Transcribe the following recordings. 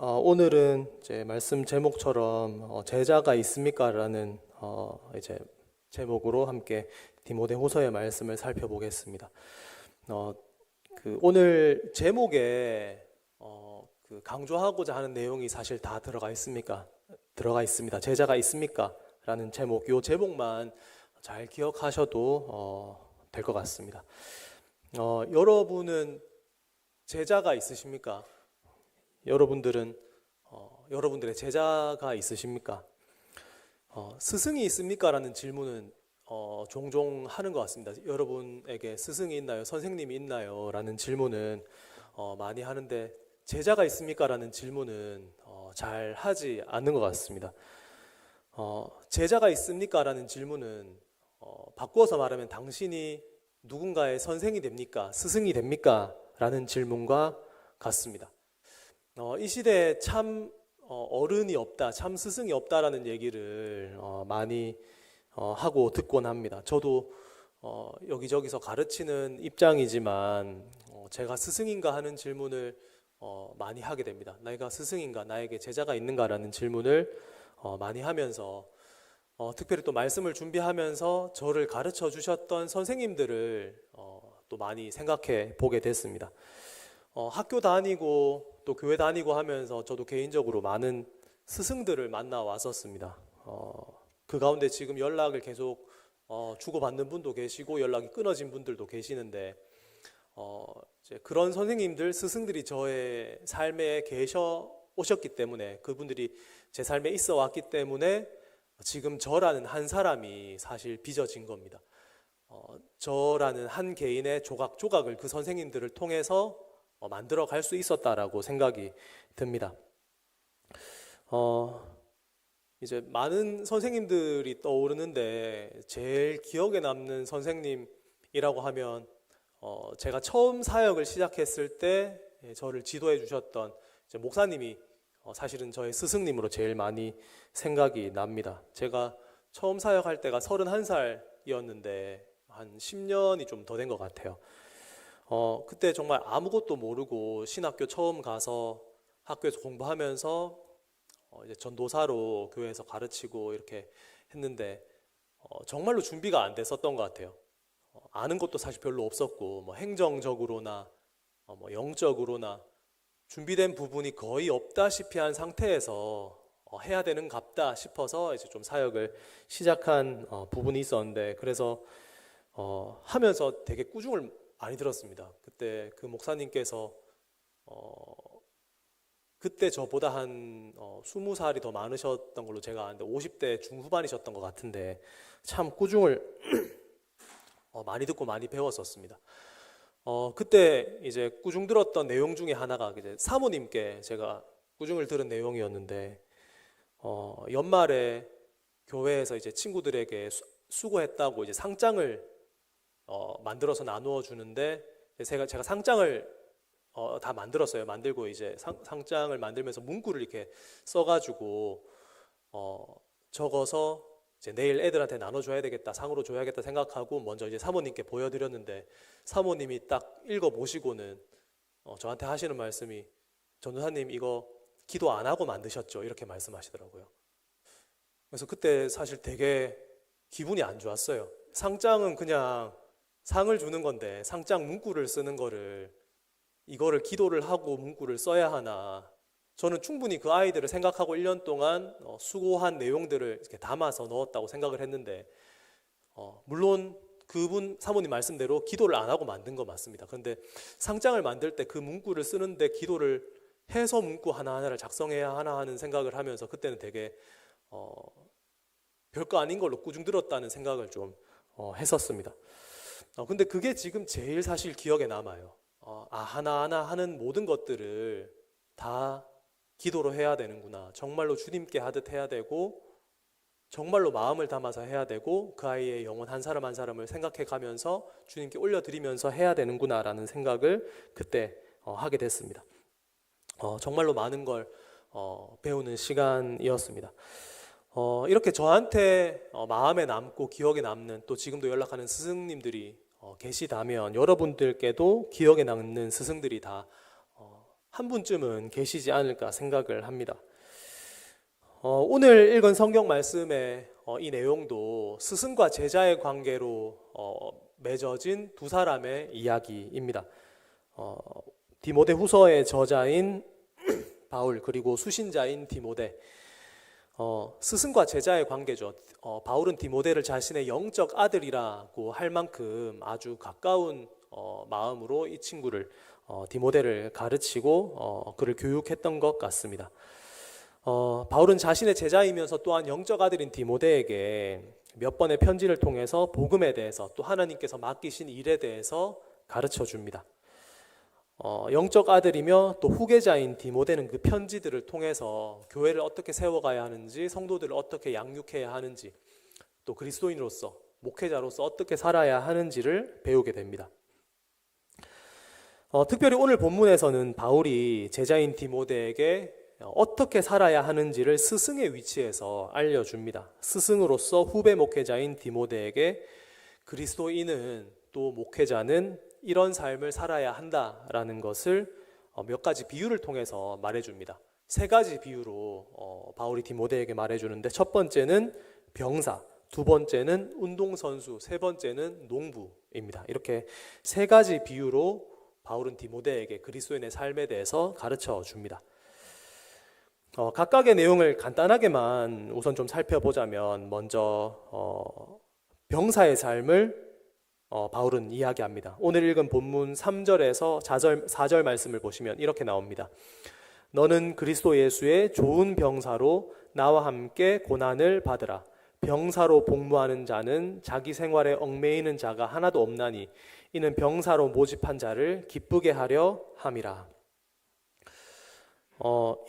오늘은 이제 말씀 제목처럼 제자가 있습니까?라는 이제 제목으로 함께 디모데후서의 말씀을 살펴보겠습니다. 오늘 제목에 그 강조하고자 하는 내용이 사실 다 들어가 있습니다. 제자가 있습니까?라는 제목, 이 제목만 잘 기억하셔도 될 것 같습니다. 여러분은 제자가 있으십니까? 여러분들의 제자가 있으십니까? 스승이 있습니까? 라는 질문은 종종 하는 것 같습니다. 여러분에게 스승이 있나요? 선생님이 있나요? 라는 질문은 많이 하는데, 제자가 있습니까? 라는 질문은 잘 하지 않는 것 같습니다. 제자가 있습니까? 라는 질문은 바꾸어서 말하면 당신이 누군가의 선생이 됩니까? 스승이 됩니까? 라는 질문과 같습니다. 이 시대에 참 어른이 없다, 참 스승이 없다라는 얘기를 많이 하고 듣곤 합니다. 저도 여기저기서 가르치는 입장이지만 제가 스승인가 하는 질문을 많이 하게 됩니다. 내가 스승인가, 나에게 제자가 있는가라는 질문을 많이 하면서 특별히 또 말씀을 준비하면서 저를 가르쳐 주셨던 선생님들을 또 많이 생각해 보게 됐습니다. 학교 다니고 또 교회 다니고 하면서 저도 개인적으로 많은 스승들을 만나 왔었습니다. 그 가운데 지금 연락을 계속 주고받는 분도 계시고 연락이 끊어진 분들도 계시는데, 이제 그런 선생님들, 스승들이 저의 삶에 계셔 오셨기 때문에, 그분들이 제 삶에 있어 왔기 때문에 지금 저라는 한 사람이 사실 빚어진 겁니다. 저라는 한 개인의 조각조각을 그 선생님들을 통해서 만들어 갈 수 있었다라고 생각이 듭니다. 이제 많은 선생님들이 떠오르는데 제일 기억에 남는 선생님이라고 하면 제가 처음 사역을 시작했을 때 저를 지도해 주셨던 이제 목사님이 사실은 저의 스승님으로 제일 많이 생각이 납니다. 제가 처음 사역할 때가 31살이었는데 한 10년이 좀 더 된 것 같아요. 그때 정말 아무것도 모르고 신학교 처음 가서 학교에서 공부하면서 이제 전도사로 교회에서 가르치고 이렇게 했는데 정말로 준비가 안 됐었던 것 같아요. 아는 것도 사실 별로 없었고, 뭐 행정적으로나 뭐 영적으로나 준비된 부분이 거의 없다시피 한 상태에서 해야 되는 갑다 싶어서 이제 좀 사역을 시작한 부분이 있었는데, 그래서 하면서 되게 꾸중을 많이 들었습니다. 그때 그 목사님께서 그때 저보다 한 20살이 더 많으셨던 걸로 제가 아는데 50대 중후반이셨던 것 같은데 참 꾸중을 많이 듣고 많이 배웠었습니다. 그때 이제 꾸중 들었던 내용 중에 하나가 이제 사모님께 제가 꾸중을 들은 내용이었는데, 연말에 교회에서 이제 친구들에게 수고했다고 이제 상장을 만들어서 나누어 주는데, 제가 상장을 다 만들었어요. 만들고 이제 상장을 만들면서 문구를 이렇게 써가지고 적어서 이제 내일 애들한테 나눠줘야 되겠다, 상으로 줘야겠다 생각하고 먼저 이제 사모님께 보여드렸는데, 사모님이 딱 읽어보시고는 저한테 하시는 말씀이, 전도사님 이거 기도 안 하고 만드셨죠? 이렇게 말씀하시더라고요. 그래서 그때 사실 되게 기분이 안 좋았어요. 상장은 그냥 상을 주는 건데 상장 문구를 쓰는 거를, 이거를 기도를 하고 문구를 써야 하나. 저는 충분히 그 아이들을 생각하고 1년 동안 수고한 내용들을 이렇게 담아서 넣었다고 생각을 했는데, 물론 그분 사모님 말씀대로 기도를 안 하고 만든 거 맞습니다. 그런데 상장을 만들 때 그 문구를 쓰는데 기도를 해서 문구 하나하나를 작성해야 하나 하는 생각을 하면서 그때는 되게 별거 아닌 걸로 꾸중 들었다는 생각을 좀 했었습니다. 근데 그게 지금 제일 사실 기억에 남아요. 하나하나 하는 모든 것들을 다 기도로 해야 되는구나. 정말로 주님께 하듯 해야 되고, 정말로 마음을 담아서 해야 되고, 그 아이의 영혼 한 사람 한 사람을 생각해 가면서 주님께 올려드리면서 해야 되는구나 라는 생각을 그때 하게 됐습니다. 정말로 많은 걸 배우는 시간이었습니다. 이렇게 저한테 마음에 남고 기억에 남는, 또 지금도 연락하는 스승님들이 계시다면 여러분들께도 기억에 남는 스승들이 다 한 분쯤은 계시지 않을까 생각을 합니다. 오늘 읽은 성경 말씀의 이 내용도 스승과 제자의 관계로 맺어진 두 사람의 이야기입니다. 디모데 후서의 저자인 바울 그리고 수신자인 디모데, 스승과 제자의 관계죠. 바울은 디모데를 자신의 영적 아들이라고 할 만큼 아주 가까운 마음으로 이 친구를 디모데를 가르치고 그를 교육했던 것 같습니다. 바울은 자신의 제자이면서 또한 영적 아들인 디모데에게 몇 번의 편지를 통해서 복음에 대해서 또 하나님께서 맡기신 일에 대해서 가르쳐 줍니다. 영적 아들이며 또 후계자인 디모데는 그 편지들을 통해서 교회를 어떻게 세워가야 하는지, 성도들을 어떻게 양육해야 하는지, 또 그리스도인으로서 목회자로서 어떻게 살아야 하는지를 배우게 됩니다. 특별히 오늘 본문에서는 바울이 제자인 디모데에게 어떻게 살아야 하는지를 스승의 위치에서 알려줍니다. 스승으로서 후배 목회자인 디모데에게 그리스도인은 또 목회자는 이런 삶을 살아야 한다라는 것을 몇 가지 비유를 통해서 말해줍니다. 세 가지 비유로 바울이 디모데에게 말해주는데, 첫 번째는 병사, 두 번째는 운동선수, 세 번째는 농부입니다. 이렇게 세 가지 비유로 바울은 디모데에게 그리스도인의 삶에 대해서 가르쳐 줍니다. 각각의 내용을 간단하게만 우선 좀 살펴보자면, 먼저 병사의 삶을 바울은 이야기합니다. 오늘 읽은 본문 3절에서 4절 말씀을 보시면 이렇게 나옵니다. 너는 그리스도 예수의 좋은 병사로 나와 함께 고난을 받으라. 병사로 복무하는 자는 자기 생활에 얽매이는 자가 하나도 없나니 이는 병사로 모집한 자를 기쁘게 하려 함이라.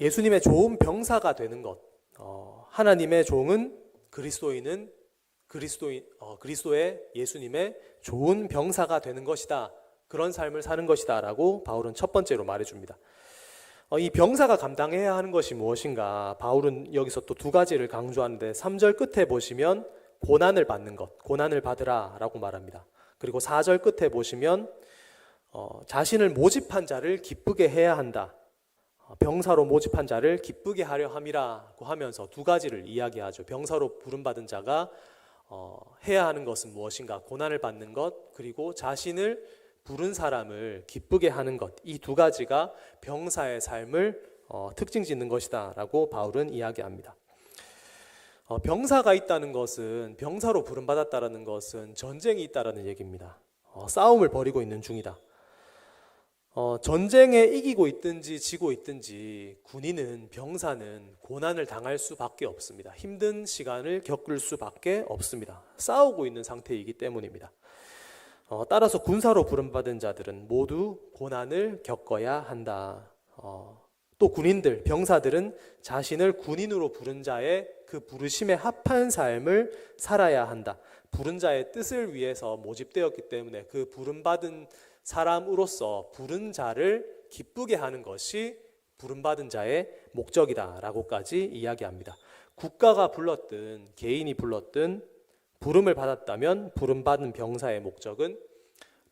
예수님의 좋은 병사가 되는 것, 하나님의 종은 그리스도의 예수님의 좋은 병사가 되는 것이다. 그런 삶을 사는 것이다 라고 바울은 첫 번째로 말해줍니다. 이 병사가 감당해야 하는 것이 무엇인가? 바울은 여기서 또 두 가지를 강조하는데, 3절 끝에 보시면 고난을 받는 것, 고난을 받으라 라고 말합니다. 그리고 4절 끝에 보시면 자신을 모집한 자를 기쁘게 해야 한다. 병사로 모집한 자를 기쁘게 하려 함이라고 하면서 두 가지를 이야기하죠. 병사로 부름받은 자가 해야 하는 것은 무엇인가? 고난을 받는 것, 그리고 자신을 부른 사람을 기쁘게 하는 것, 이 두 가지가 병사의 삶을 특징 짓는 것이다 라고 바울은 이야기합니다. 병사가 있다는 것은, 병사로 부름받았다는 것은 전쟁이 있다는 얘기입니다. 싸움을 벌이고 있는 중이다. 전쟁에 이기고 있든지 지고 있든지 군인은, 병사는 고난을 당할 수밖에 없습니다. 힘든 시간을 겪을 수밖에 없습니다. 싸우고 있는 상태이기 때문입니다. 따라서 군사로 부름받은 자들은 모두 고난을 겪어야 한다. 또 군인들, 병사들은 자신을 군인으로 부른 자의 그 부르심에 합한 삶을 살아야 한다. 부른 자의 뜻을 위해서 모집되었기 때문에 그 부름받은 사람으로서 부른 자를 기쁘게 하는 것이 부름받은 자의 목적이다 라고까지 이야기합니다. 국가가 불렀든 개인이 불렀든 부름을 받았다면 부름받은 병사의 목적은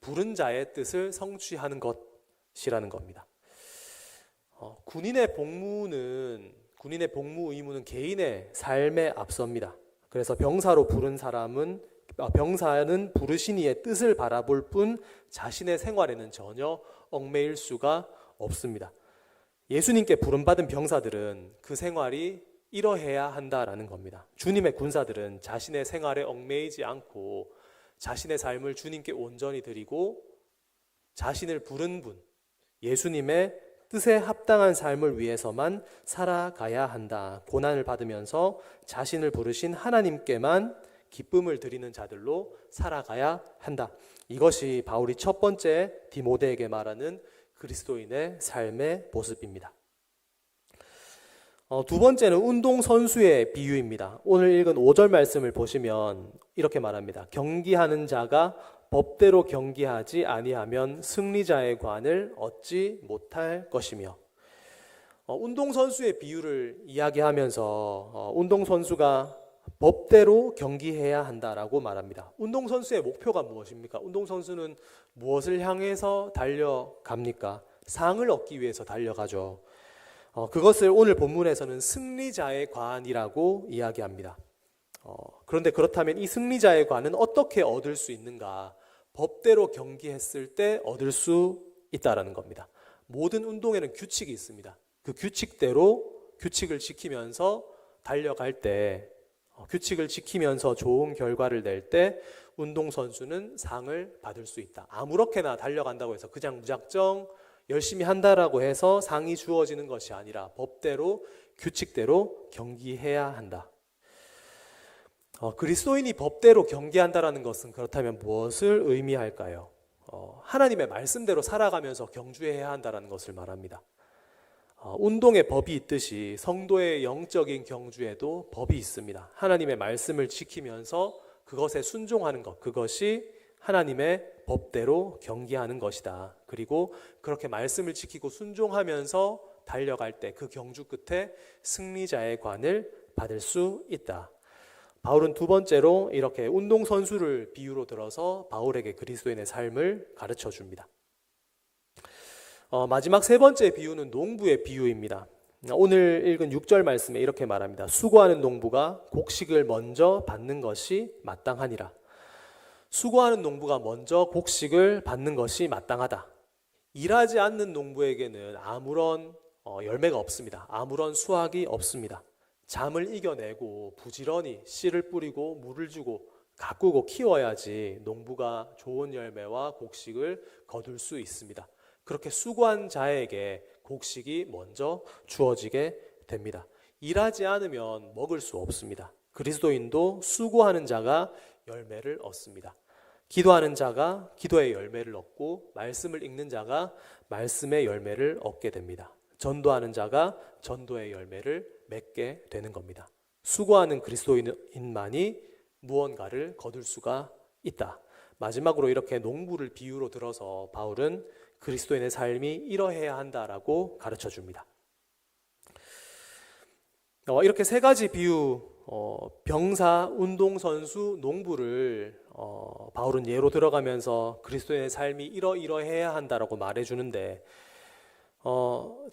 부른 자의 뜻을 성취하는 것이라는 겁니다. 군인의 복무 의무는 개인의 삶에 앞섭니다. 그래서 병사로 부른 병사는 부르신 이의 뜻을 바라볼 뿐 자신의 생활에는 전혀 얽매일 수가 없습니다. 예수님께 부름받은 병사들은 그 생활이 이러해야 한다라는 겁니다. 주님의 군사들은 자신의 생활에 얽매이지 않고 자신의 삶을 주님께 온전히 드리고 자신을 부른 분, 예수님의 뜻에 합당한 삶을 위해서만 살아가야 한다. 고난을 받으면서 자신을 부르신 하나님께만 기쁨을 드리는 자들로 살아가야 한다. 이것이 바울이 첫 번째 디모데에게 말하는 그리스도인의 삶의 모습입니다. 두 번째는 운동선수의 비유입니다. 오늘 읽은 5절 말씀을 보시면 이렇게 말합니다. 경기하는 자가 법대로 경기하지 아니하면 승리자의 관을 얻지 못할 것이며, 운동선수의 비유를 이야기하면서 운동선수가 법대로 경기해야 한다라고 말합니다. 운동선수의 목표가 무엇입니까? 운동선수는 무엇을 향해서 달려갑니까? 상을 얻기 위해서 달려가죠. 그것을 오늘 본문에서는 승리자의 관이라고 이야기합니다. 그런데 그렇다면 이 승리자의 관은 어떻게 얻을 수 있는가? 법대로 경기했을 때 얻을 수 있다라는 겁니다. 모든 운동에는 규칙이 있습니다. 그 규칙대로 규칙을 지키면서 달려갈 때, 규칙을 지키면서 좋은 결과를 낼 때 운동선수는 상을 받을 수 있다. 아무렇게나 달려간다고 해서 그냥 무작정 열심히 한다라고 해서 상이 주어지는 것이 아니라 법대로 규칙대로 경기해야 한다. 그리스도인이 법대로 경기한다라는 것은 그렇다면 무엇을 의미할까요? 하나님의 말씀대로 살아가면서 경주해야 한다는 것을 말합니다. 운동에 법이 있듯이 성도의 영적인 경주에도 법이 있습니다. 하나님의 말씀을 지키면서 그것에 순종하는 것, 그것이 하나님의 법대로 경기하는 것이다. 그리고 그렇게 말씀을 지키고 순종하면서 달려갈 때 그 경주 끝에 승리자의 관을 받을 수 있다. 바울은 두 번째로 이렇게 운동선수를 비유로 들어서 바울에게 그리스도인의 삶을 가르쳐 줍니다. 마지막 세 번째 비유는 농부의 비유입니다. 오늘 읽은 6절 말씀에 이렇게 말합니다. 수고하는 농부가 곡식을 먼저 받는 것이 마땅하니라. 수고하는 농부가 먼저 곡식을 받는 것이 마땅하다. 일하지 않는 농부에게는 아무런 열매가 없습니다. 아무런 수확이 없습니다. 잠을 이겨내고 부지런히 씨를 뿌리고 물을 주고 가꾸고 키워야지 농부가 좋은 열매와 곡식을 거둘 수 있습니다. 그렇게 수고한 자에게 곡식이 먼저 주어지게 됩니다. 일하지 않으면 먹을 수 없습니다. 그리스도인도 수고하는 자가 열매를 얻습니다. 기도하는 자가 기도의 열매를 얻고 말씀을 읽는 자가 말씀의 열매를 얻게 됩니다. 전도하는 자가 전도의 열매를 맺게 되는 겁니다. 수고하는 그리스도인만이 무언가를 거둘 수가 있다. 마지막으로 이렇게 농부를 비유로 들어서 바울은 그리스도인의 삶이 이러해야 한다라고 가르쳐 줍니다. 이렇게 세 가지 비유, 병사, 운동선수, 농부를 바울은 예로 들어가면서 그리스도인의 삶이 이러해야 한다라고 말해주는데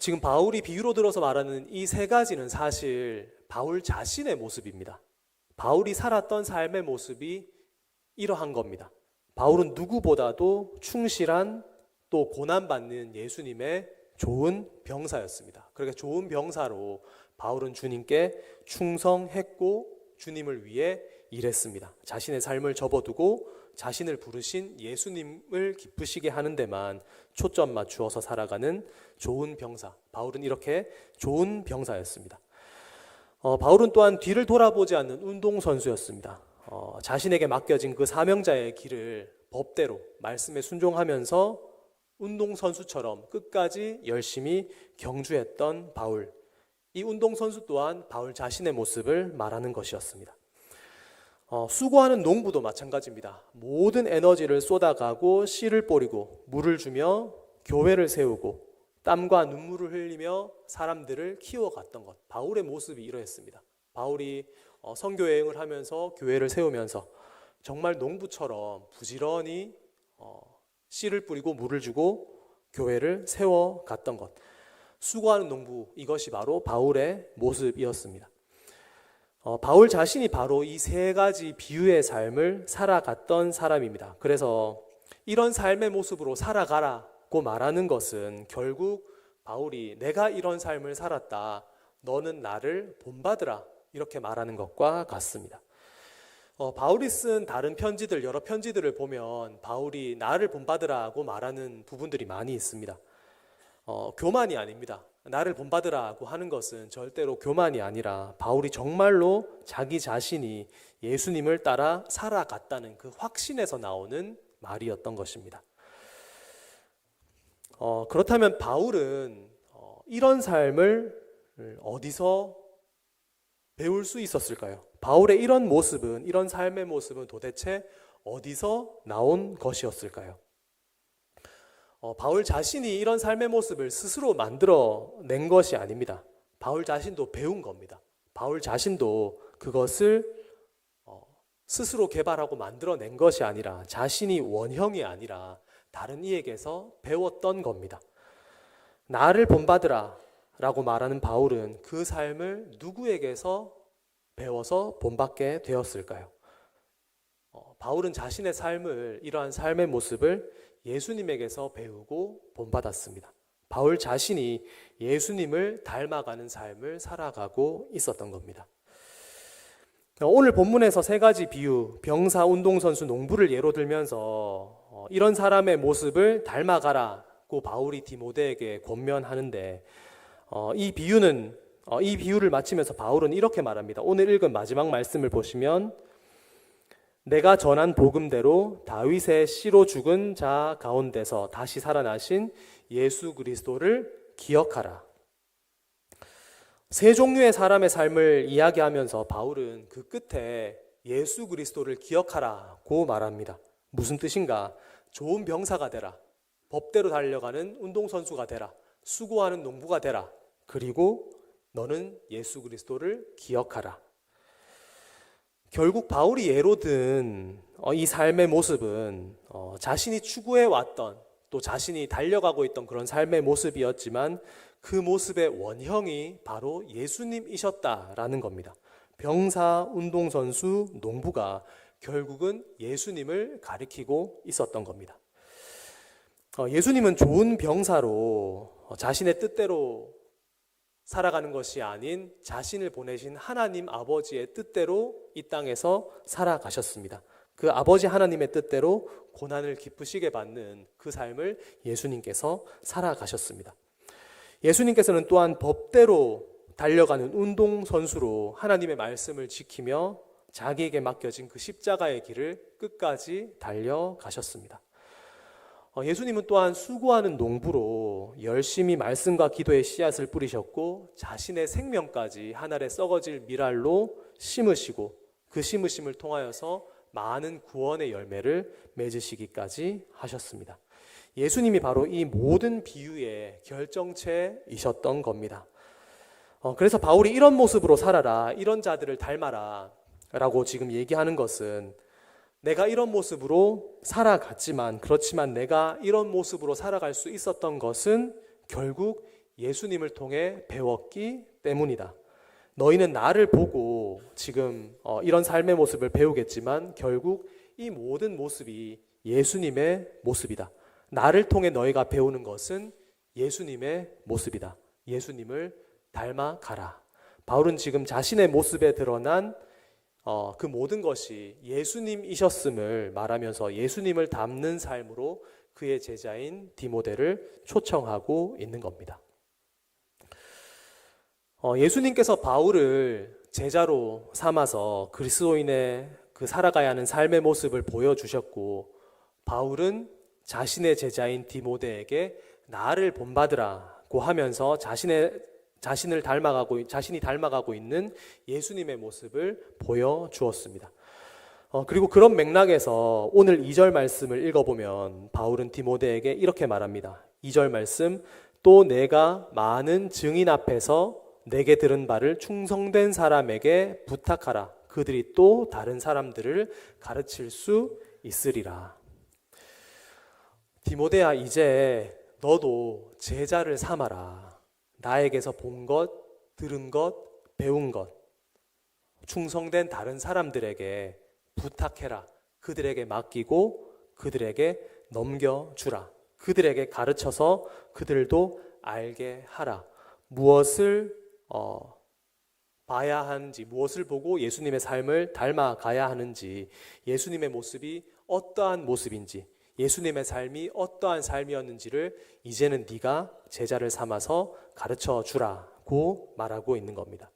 지금 바울이 비유로 들어서 말하는 이 세 가지는 사실 바울 자신의 모습입니다. 바울이 살았던 삶의 모습이 이러한 겁니다. 바울은 누구보다도 충실한 또 고난받는 예수님의 좋은 병사였습니다. 그러니까 좋은 병사로 바울은 주님께 충성했고 주님을 위해 일했습니다. 자신의 삶을 접어두고 자신을 부르신 예수님을 기쁘시게 하는 데만 초점 맞추어서 살아가는 좋은 병사. 바울은 이렇게 좋은 병사였습니다. 바울은 또한 뒤를 돌아보지 않는 운동선수였습니다. 자신에게 맡겨진 그 사명자의 길을 법대로 말씀에 순종하면서 운동선수처럼 끝까지 열심히 경주했던 바울. 이 운동선수 또한 바울 자신의 모습을 말하는 것이었습니다. 수고하는 농부도 마찬가지입니다. 모든 에너지를 쏟아가고 씨를 뿌리고 물을 주며 교회를 세우고 땀과 눈물을 흘리며 사람들을 키워갔던 것. 바울의 모습이 이러했습니다. 바울이 선교 여행을 하면서 교회를 세우면서 정말 농부처럼 부지런히 씨를 뿌리고 물을 주고 교회를 세워갔던 것. 수고하는 농부, 이것이 바로 바울의 모습이었습니다. 바울 자신이 바로 이 세 가지 비유의 삶을 살아갔던 사람입니다. 그래서 이런 삶의 모습으로 살아가라고 말하는 것은 결국 바울이 내가 이런 삶을 살았다, 너는 나를 본받으라, 이렇게 말하는 것과 같습니다. 바울이 쓴 다른 편지들, 여러 편지들을 보면 바울이 나를 본받으라고 말하는 부분들이 많이 있습니다. 교만이 아닙니다. 나를 본받으라고 하는 것은 절대로 교만이 아니라 바울이 정말로 자기 자신이 예수님을 따라 살아갔다는 그 확신에서 나오는 말이었던 것입니다. 그렇다면 바울은 이런 삶을 어디서 배울 수 있었을까요? 바울의 이런 모습은, 이런 삶의 모습은 도대체 어디서 나온 것이었을까요? 바울 자신이 이런 삶의 모습을 스스로 만들어낸 것이 아닙니다. 바울 자신도 배운 겁니다. 바울 자신도 그것을 스스로 개발하고 만들어낸 것이 아니라 자신이 원형이 아니라 다른 이에게서 배웠던 겁니다. 나를 본받으라 라고 말하는 바울은 그 삶을 누구에게서 배워서 본받게 되었을까요? 바울은 자신의 삶을, 이러한 삶의 모습을 예수님에게서 배우고 본받았습니다. 바울 자신이 예수님을 닮아가는 삶을 살아가고 있었던 겁니다. 오늘 본문에서 세 가지 비유, 병사, 운동선수, 농부를 예로 들면서 이런 사람의 모습을 닮아가라고 바울이 디모데에게 권면하는데, 이 비유를 마치면서 바울은 이렇게 말합니다. 오늘 읽은 마지막 말씀을 보시면, 내가 전한 복음대로 다윗의 씨로 죽은 자 가운데서 다시 살아나신 예수 그리스도를 기억하라. 세 종류의 사람의 삶을 이야기하면서 바울은 그 끝에 예수 그리스도를 기억하라고 말합니다. 무슨 뜻인가? 좋은 병사가 되라. 법대로 달려가는 운동선수가 되라. 수고하는 농부가 되라. 그리고 너는 예수 그리스도를 기억하라. 결국 바울이 예로 든 이 삶의 모습은 자신이 추구해왔던, 또 자신이 달려가고 있던 그런 삶의 모습이었지만 그 모습의 원형이 바로 예수님이셨다라는 겁니다. 병사, 운동선수, 농부가 결국은 예수님을 가리키고 있었던 겁니다. 예수님은 좋은 병사로 자신의 뜻대로 살아가는 것이 아닌 자신을 보내신 하나님 아버지의 뜻대로 이 땅에서 살아가셨습니다. 그 아버지 하나님의 뜻대로 고난을 기쁘시게 받는 그 삶을 예수님께서 살아가셨습니다. 예수님께서는 또한 법대로 달려가는 운동선수로 하나님의 말씀을 지키며 자기에게 맡겨진 그 십자가의 길을 끝까지 달려가셨습니다. 예수님은 또한 수고하는 농부로 열심히 말씀과 기도의 씨앗을 뿌리셨고 자신의 생명까지 하늘에 썩어질 밀알로 심으시고 그 심으심을 통하여서 많은 구원의 열매를 맺으시기까지 하셨습니다. 예수님이 바로 이 모든 비유의 결정체이셨던 겁니다. 그래서 바울이 이런 모습으로 살아라, 이런 자들을 닮아라 라고 지금 얘기하는 것은 내가 이런 모습으로 살아갔지만, 그렇지만 내가 이런 모습으로 살아갈 수 있었던 것은 결국 예수님을 통해 배웠기 때문이다. 너희는 나를 보고 지금 이런 삶의 모습을 배우겠지만 결국 이 모든 모습이 예수님의 모습이다. 나를 통해 너희가 배우는 것은 예수님의 모습이다. 예수님을 닮아가라. 바울은 지금 자신의 모습에 드러난 그 모든 것이 예수님이셨음을 말하면서 예수님을 닮는 삶으로 그의 제자인 디모데를 초청하고 있는 겁니다. 예수님께서 바울을 제자로 삼아서 그리스도인의 그 살아가야 하는 삶의 모습을 보여주셨고, 바울은 자신의 제자인 디모데에게 나를 본받으라고 하면서 자신이 닮아가고 있는 예수님의 모습을 보여주었습니다. 그리고 그런 맥락에서 오늘 2절 말씀을 읽어보면 바울은 디모데에게 이렇게 말합니다. 2절 말씀, 또 내가 많은 증인 앞에서 내게 들은 바를 충성된 사람에게 부탁하라. 그들이 또 다른 사람들을 가르칠 수 있으리라. 디모데야, 이제 너도 제자를 삼아라. 나에게서 본 것, 들은 것, 배운 것, 충성된 다른 사람들에게 부탁해라. 그들에게 맡기고 그들에게 넘겨주라. 그들에게 가르쳐서 그들도 알게 하라. 무엇을 봐야 하는지, 무엇을 보고 예수님의 삶을 닮아가야 하는지, 예수님의 모습이 어떠한 모습인지, 예수님의 삶이 어떠한 삶이었는지를 이제는 네가 제자를 삼아서 가르쳐 주라고 말하고 있는 겁니다.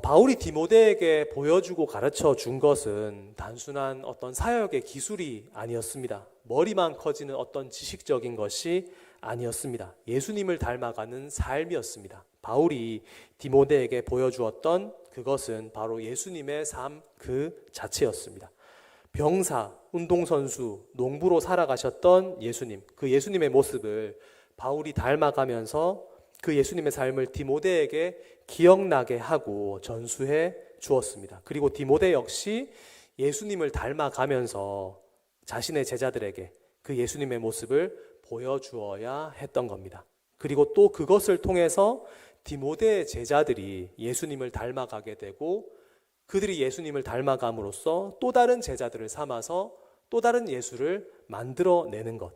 바울이 디모데에게 보여주고 가르쳐 준 것은 단순한 어떤 사역의 기술이 아니었습니다. 머리만 커지는 어떤 지식적인 것이 아니었습니다. 예수님을 닮아가는 삶이었습니다. 바울이 디모데에게 보여주었던 그것은 바로 예수님의 삶 그 자체였습니다. 병사, 운동선수, 농부로 살아가셨던 예수님, 그 예수님의 모습을 바울이 닮아가면서 그 예수님의 삶을 디모데에게 기억나게 하고 전수해 주었습니다. 그리고 디모데 역시 예수님을 닮아가면서 자신의 제자들에게 그 예수님의 모습을 보여주어야 했던 겁니다. 그리고 또 그것을 통해서 디모데의 제자들이 예수님을 닮아가게 되고 그들이 예수님을 닮아감으로써 또 다른 제자들을 삼아서 또 다른 예수를 만들어내는 것.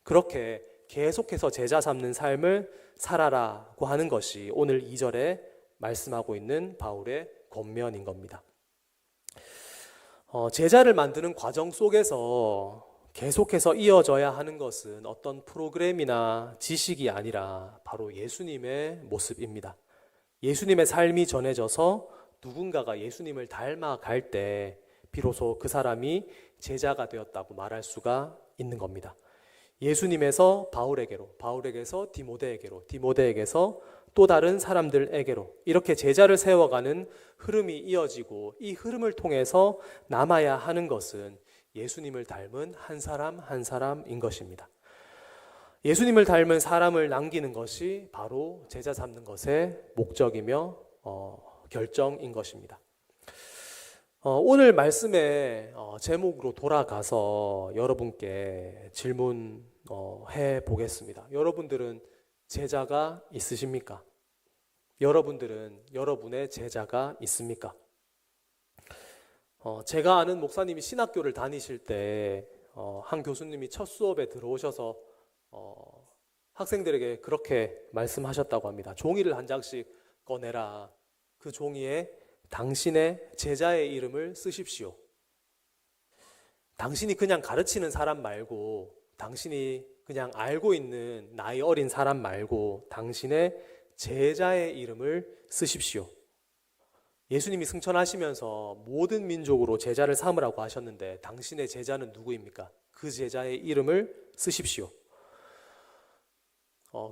그렇게 계속해서 제자 삼는 삶을 살아라고 하는 것이 오늘 2절에 말씀하고 있는 바울의 권면인 겁니다. 제자를 만드는 과정 속에서 계속해서 이어져야 하는 것은 어떤 프로그램이나 지식이 아니라 바로 예수님의 모습입니다. 예수님의 삶이 전해져서 누군가가 예수님을 닮아갈 때 비로소 그 사람이 제자가 되었다고 말할 수가 있는 겁니다. 예수님에서 바울에게로, 바울에게서 디모데에게로, 디모데에게서 또 다른 사람들에게로 이렇게 제자를 세워가는 흐름이 이어지고 이 흐름을 통해서 남아야 하는 것은 예수님을 닮은 한 사람 한 사람인 것입니다. 예수님을 닮은 사람을 남기는 것이 바로 제자 삼는 것의 목적이며 결정인 것입니다. 오늘 말씀의 제목으로 돌아가서 여러분께 질문해 보겠습니다. 여러분들은 제자가 있으십니까? 여러분들은 여러분의 제자가 있습니까? 제가 아는 목사님이 신학교를 다니실 때 한 교수님이 첫 수업에 들어오셔서 학생들에게 그렇게 말씀하셨다고 합니다. 종이를 한 장씩 꺼내라. 그 종이에 당신의 제자의 이름을 쓰십시오. 당신이 그냥 가르치는 사람 말고, 당신이 그냥 알고 있는 나이 어린 사람 말고 당신의 제자의 이름을 쓰십시오. 예수님이 승천하시면서 모든 민족으로 제자를 삼으라고 하셨는데 당신의 제자는 누구입니까? 그 제자의 이름을 쓰십시오.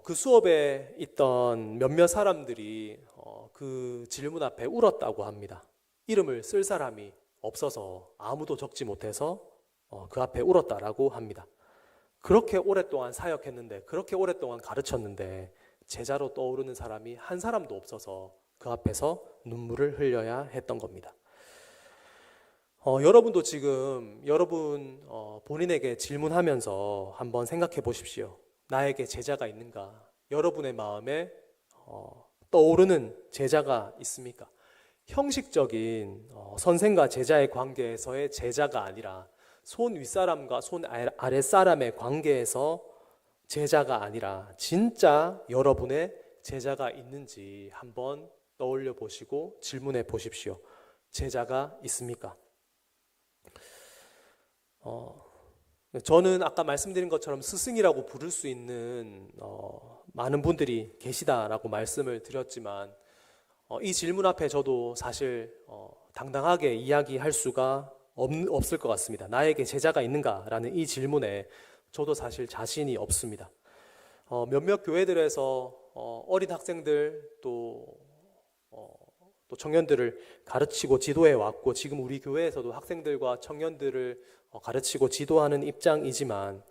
그 수업에 있던 몇몇 사람들이 그 질문 앞에 울었다고 합니다. 이름을 쓸 사람이 없어서 아무도 적지 못해서 그 앞에 울었다라고 합니다. 그렇게 오랫동안 사역했는데, 그렇게 오랫동안 가르쳤는데 제자로 떠오르는 사람이 한 사람도 없어서 그 앞에서 눈물을 흘려야 했던 겁니다. 여러분도 지금 여러분 본인에게 질문하면서 한번 생각해 보십시오. 나에게 제자가 있는가? 여러분의 마음에 떠오르는 제자가 있습니까? 형식적인 선생과 제자의 관계에서의 제자가 아니라 손 윗사람과 손 아랫사람의 관계에서 제자가 아니라 진짜 여러분의 제자가 있는지 한번 떠올려 보시고 질문해 보십시오. 제자가 있습니까? 저는 아까 말씀드린 것처럼 스승이라고 부를 수 있는 많은 분들이 계시다라고 말씀을 드렸지만 이 질문 앞에 저도 사실 당당하게 이야기할 수가 없을 것 같습니다. 나에게 제자가 있는가라는 이 질문에 저도 사실 자신이 없습니다. 몇몇 교회들에서 어린 학생들 또 청년들을 가르치고 지도해 왔고 지금 우리 교회에서도 학생들과 청년들을 가르치고 지도하는 입장이지만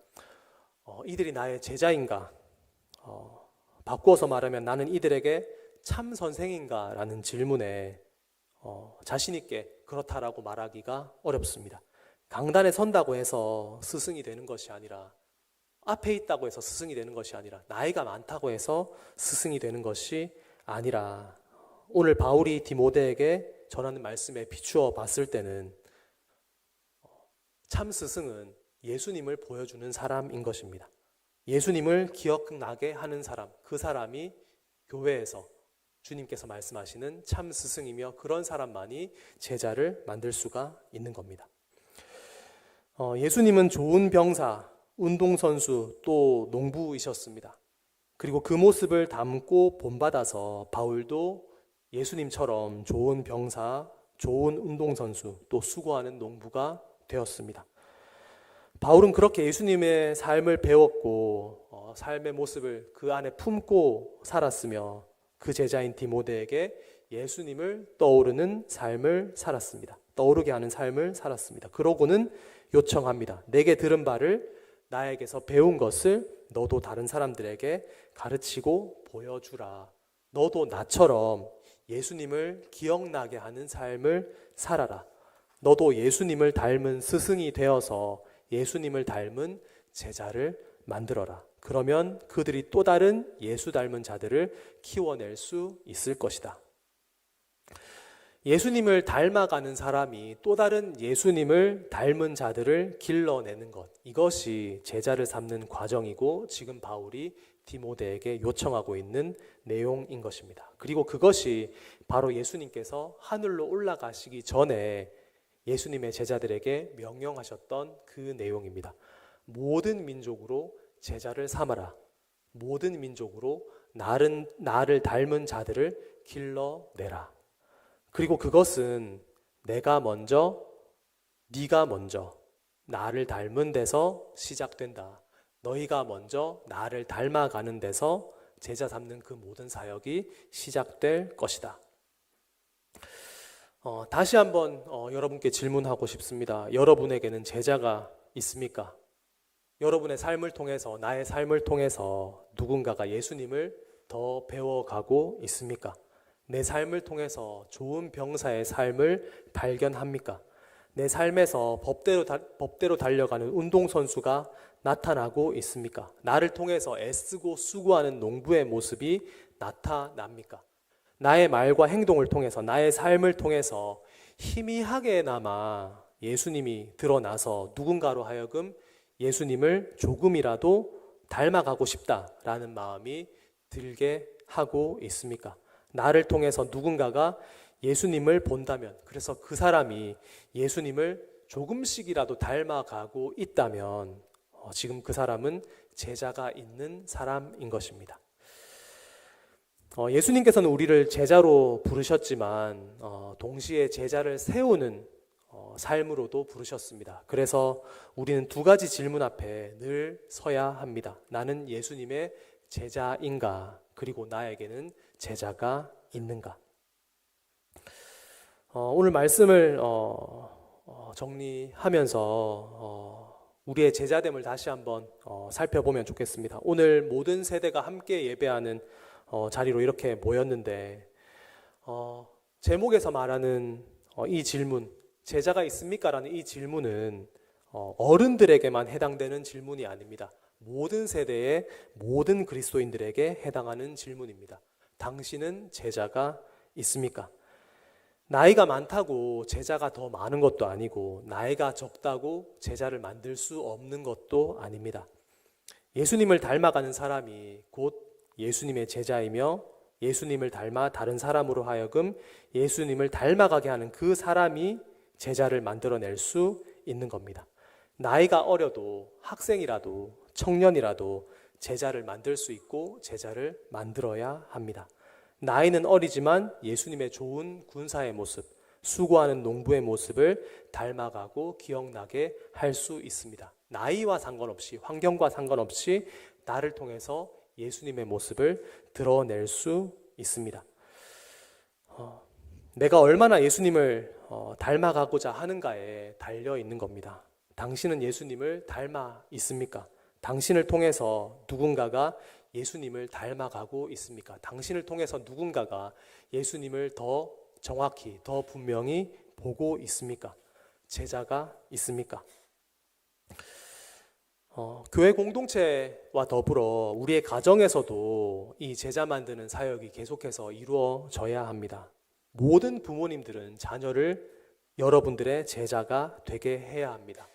이들이 나의 제자인가? 바꾸어서 말하면 나는 이들에게 참 선생인가? 라는 질문에 자신 있게 그렇다라고 말하기가 어렵습니다. 강단에 선다고 해서 스승이 되는 것이 아니라 앞에 있다고 해서 스승이 되는 것이 아니라 나이가 많다고 해서 스승이 되는 것이 아니라 오늘 바울이 디모데에게 전하는 말씀에 비추어 봤을 때는 참 스승은 예수님을 보여주는 사람인 것입니다. 예수님을 기억나게 하는 사람, 그 사람이 교회에서 주님께서 말씀하시는 참 스승이며 그런 사람만이 제자를 만들 수가 있는 겁니다. 예수님은 좋은 병사, 운동선수, 또 농부이셨습니다. 그리고 그 모습을 담고 본받아서 바울도 예수님처럼 좋은 병사, 좋은 운동선수, 또 수고하는 농부가 되었습니다. 바울은 그렇게 예수님의 삶을 배웠고 삶의 모습을 그 안에 품고 살았으며 그 제자인 디모데에게 예수님을 떠오르는 삶을 살았습니다. 떠오르게 하는 삶을 살았습니다. 그러고는 요청합니다. 내게 들은 바를 나에게서 배운 것을 너도 다른 사람들에게 가르치고 보여주라. 너도 나처럼 예수님을 기억나게 하는 삶을 살아라. 너도 예수님을 닮은 스승이 되어서 예수님을 닮은 제자를 만들어라. 그러면 그들이 또 다른 예수 닮은 자들을 키워낼 수 있을 것이다. 예수님을 닮아가는 사람이 또 다른 예수님을 닮은 자들을 길러내는 것, 이것이 제자를 삼는 과정이고 지금 바울이 디모데에게 요청하고 있는 내용인 것입니다. 그리고 그것이 바로 예수님께서 하늘로 올라가시기 전에 예수님의 제자들에게 명령하셨던 그 내용입니다. 모든 민족으로 제자를 삼아라. 모든 민족으로 나를 닮은 자들을 길러내라. 그리고 그것은 내가 먼저, 네가 먼저 나를 닮은 데서 시작된다. 너희가 먼저 나를 닮아가는 데서 제자 삼는 그 모든 사역이 시작될 것이다. 다시 한번 여러분께 질문하고 싶습니다. 여러분에게는 제자가 있습니까? 여러분의 삶을 통해서, 나의 삶을 통해서 누군가가 예수님을 더 배워가고 있습니까? 내 삶을 통해서 좋은 병사의 삶을 발견합니까? 내 삶에서 법대로 달려가는 운동선수가 나타나고 있습니까? 나를 통해서 애쓰고 수고하는 농부의 모습이 나타납니까? 나의 말과 행동을 통해서, 나의 삶을 통해서 희미하게나마 예수님이 드러나서 누군가로 하여금 예수님을 조금이라도 닮아가고 싶다라는 마음이 들게 하고 있습니까? 나를 통해서 누군가가 예수님을 본다면, 그래서 그 사람이 예수님을 조금씩이라도 닮아가고 있다면 지금 그 사람은 제자가 있는 사람인 것입니다. 예수님께서는 우리를 제자로 부르셨지만 동시에 제자를 세우는 삶으로도 부르셨습니다. 그래서 우리는 두 가지 질문 앞에 늘 서야 합니다. 나는 예수님의 제자인가? 그리고 나에게는 제자가 있는가? 오늘 말씀을 정리하면서 우리의 제자됨을 다시 한번 살펴보면 좋겠습니다. 오늘 모든 세대가 함께 예배하는 자리로 이렇게 모였는데 제목에서 말하는 이 질문, 제자가 있습니까? 라는 이 질문은 어른들에게만 해당되는 질문이 아닙니다. 모든 세대의 모든 그리스도인들에게 해당하는 질문입니다. 당신은 제자가 있습니까? 나이가 많다고 제자가 더 많은 것도 아니고 나이가 적다고 제자를 만들 수 없는 것도 아닙니다. 예수님을 닮아가는 사람이 곧 예수님의 제자이며 예수님을 닮아 다른 사람으로 하여금 예수님을 닮아가게 하는 그 사람이 제자를 만들어낼 수 있는 겁니다. 나이가 어려도 학생이라도 청년이라도 제자를 만들 수 있고 제자를 만들어야 합니다. 나이는 어리지만 예수님의 좋은 군사의 모습, 수고하는 농부의 모습을 닮아가고 기억나게 할 수 있습니다. 나이와 상관없이, 환경과 상관없이 나를 통해서 예수님의 모습을 드러낼 수 있습니다. 내가 얼마나 예수님을 닮아가고자 하는가에 달려 있는 겁니다. 당신은 예수님을 닮아 있습니까? 당신을 통해서 누군가가 예수님을 닮아가고 있습니까? 당신을 통해서 누군가가 예수님을 더 정확히, 더 분명히 보고 있습니까? 제자가 있습니까? 교회 공동체와 더불어 우리의 가정에서도 이 제자 만드는 사역이 계속해서 이루어져야 합니다. 모든 부모님들은 자녀를 여러분들의 제자가 되게 해야 합니다.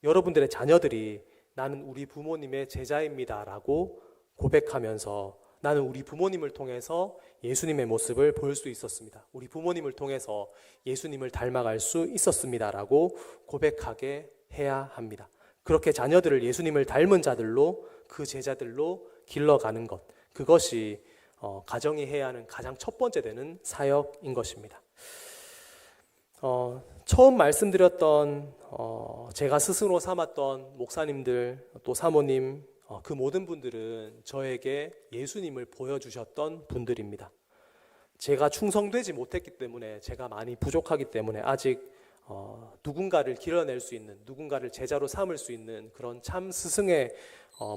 여러분들의 자녀들이 나는 우리 부모님의 제자입니다 라고 고백하면서 나는 우리 부모님을 통해서 예수님의 모습을 볼 수 있었습니다. 우리 부모님을 통해서 예수님을 닮아갈 수 있었습니다 라고 고백하게 해야 합니다. 그렇게 자녀들을 예수님을 닮은 자들로, 그 제자들로 길러가는 것, 그것이 가정이 해야 하는 가장 첫 번째 되는 사역인 것입니다. 처음 말씀드렸던 제가 스승으로 삼았던 목사님들, 또 사모님, 그 모든 분들은 저에게 예수님을 보여주셨던 분들입니다. 제가 충성되지 못했기 때문에, 제가 많이 부족하기 때문에 아직 누군가를 길러낼 수 있는, 누군가를 제자로 삼을 수 있는 그런 참 스승의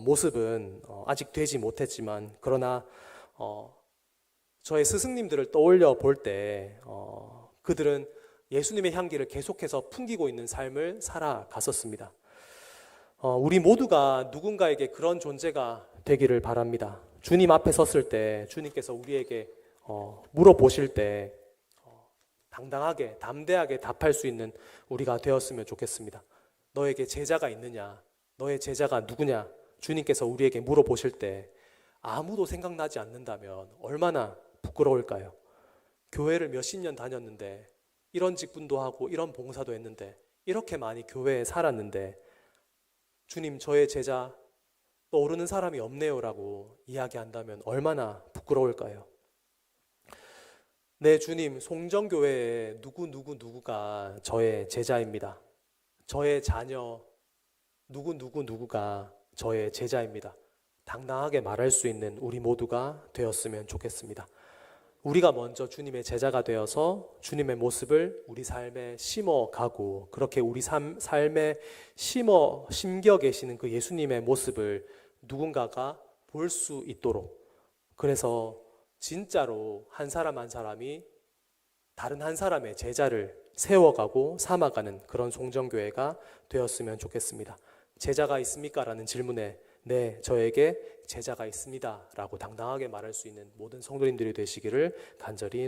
모습은 아직 되지 못했지만, 그러나 저의 스승님들을 떠올려 볼 때 그들은 예수님의 향기를 계속해서 풍기고 있는 삶을 살아갔었습니다. 우리 모두가 누군가에게 그런 존재가 되기를 바랍니다. 주님 앞에 섰을 때 주님께서 우리에게 물어보실 때 당당하게 담대하게 답할 수 있는 우리가 되었으면 좋겠습니다. 너에게 제자가 있느냐? 너의 제자가 누구냐? 주님께서 우리에게 물어보실 때 아무도 생각나지 않는다면 얼마나 부끄러울까요? 교회를 몇십 년 다녔는데 이런 직분도 하고 이런 봉사도 했는데 이렇게 많이 교회에 살았는데 주님 저의 제자 떠오르는 사람이 없네요라고 이야기한다면 얼마나 부끄러울까요? 네, 주님, 송정교회에 누구가 저의 제자입니다. 저의 자녀 누구가 저의 제자입니다. 당당하게 말할 수 있는 우리 모두가 되었으면 좋겠습니다. 우리가 먼저 주님의 제자가 되어서 주님의 모습을 우리 삶에 심어가고 그렇게 우리 삶에 심겨 계시는 그 예수님의 모습을 누군가가 볼 수 있도록, 그래서 진짜로 한 사람 한 사람이 다른 한 사람의 제자를 세워가고 삼아가는 그런 송정교회가 되었으면 좋겠습니다. 제자가 있습니까? 라는 질문에 네, 저에게 제자가 있습니다 라고 당당하게 말할 수 있는 모든 성도님들이 되시기를 간절히